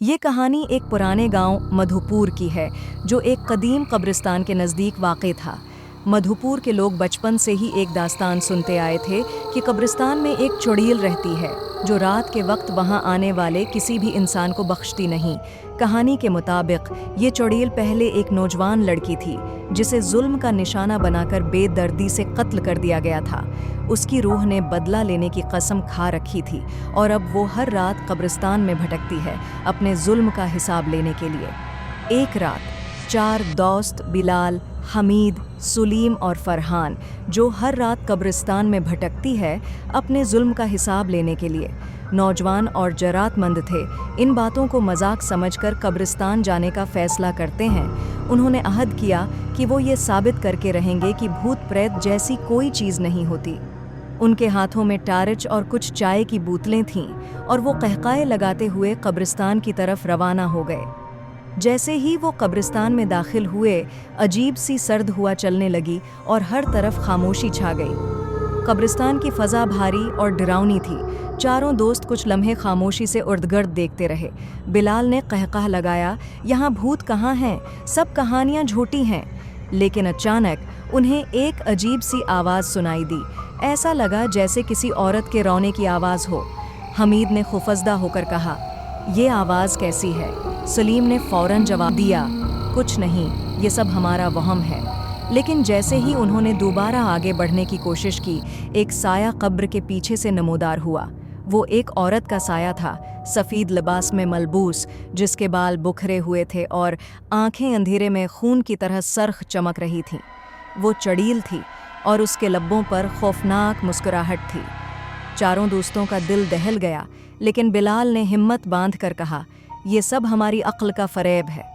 ये कहानी एक पुराने गांव मधुपुर की है, जो एक कदीम कब्रिस्तान के नज़दीक वाक़ था। मधुपुर के लोग बचपन से ही एक दास्तान सुनते आए थे कि कब्रिस्तान में एक चुड़ैल रहती है, जो रात के वक्त वहां आने वाले किसी भी इंसान को बख्शती नहीं। कहानी के मुताबिक ये चुड़ैल पहले एक नौजवान लड़की थी, जिसे जुल्म का निशाना बनाकर बेदर्दी से कत्ल कर दिया गया था। उसकी रूह ने बदला लेने की कसम खा रखी थी और अब वो हर रात कब्रिस्तान में भटकती है, अपने जुल्म का हिसाब लेने के लिए। एक रात 4 दोस्त बिलाल, हमीद, सुलीम और फरहान, जो हर रात कब्रिस्तान में भटकती है अपने जुल्म का हिसाब लेने के लिए, नौजवान और जरातमंद थे, इन बातों को मजाक समझकर कब्रिस्तान जाने का फैसला करते हैं। उन्होंने अहद किया कि वो ये साबित करके रहेंगे कि भूत प्रेत जैसी कोई चीज़ नहीं होती। उनके हाथों में टार्च और कुछ चाय की बोतलें थीं और वो कहकाए लगाते हुए कब्रिस्तान की तरफ रवाना हो गए। जैसे ही वो कब्रिस्तान में दाखिल हुए, अजीब सी सर्द हुआ चलने लगी और हर तरफ खामोशी छा गई। कब्रिस्तान की फ़ज़ा भारी और डरावनी थी। चारों दोस्त कुछ लम्हे खामोशी से उर्दगर्द देखते रहे। बिलाल ने कहकाह लगाया, यहाँ भूत कहाँ हैं, सब कहानियाँ झूठी हैं। लेकिन अचानक उन्हें एक अजीब सी आवाज़ सुनाई दी। ऐसा लगा जैसे किसी औरत के रोने की आवाज़ हो। हमीद ने खुफजदा होकर कहा, ये आवाज़ कैसी है? सलीम ने फ़ौरन जवाब दिया, कुछ नहीं, ये सब हमारा वहम है। लेकिन जैसे ही उन्होंने दोबारा आगे बढ़ने की कोशिश की, एक साया कब्र के पीछे से नमूदार हुआ। वो एक औरत का साया था, सफ़ेद लिबास में मलबूस, जिसके बाल बुखरे हुए थे और आंखें अंधेरे में खून की तरह सरख चमक रही थीं। वो चुड़ैल थी और उसके लब्बों पर खौफनाक मुस्कुराहट थी। चारों दोस्तों का दिल दहल गया, लेकिन बिलाल ने हिम्मत बांध कर कहा, ये सब हमारी अक्ल का फ़रेब है।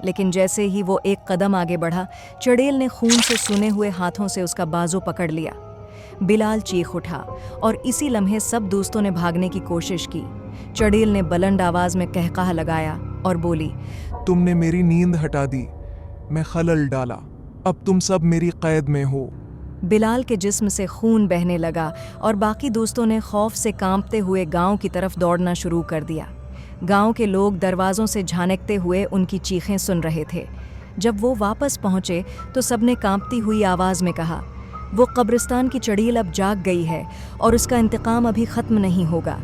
लेकिन जैसे ही वो एक कदम आगे बढ़ा, चुड़ैल ने खून से सुने हुए हाथों से उसका बाजू पकड़ लिया। बिलाल चीख उठा और इसी लम्हे सब दोस्तों ने भागने की कोशिश की। चुड़ैल ने बुलंद आवाज़ में कहकाह लगाया और बोली, तुमने मेरी नींद हटा दी, मैं खलल डाला, अब तुम सब मेरी कैद में हो। बिलाल के जिस्म से खून बहने लगा और बाकी दोस्तों ने खौफ से कांपते हुए गांव की तरफ दौड़ना शुरू कर दिया। गांव के लोग दरवाज़ों से झांकते हुए उनकी चीखें सुन रहे थे। जब वो वापस पहुंचे तो सबने कांपती हुई आवाज़ में कहा, वो कब्रिस्तान की चुड़ैल अब जाग गई है और उसका इंतकाम अभी ख़त्म नहीं होगा।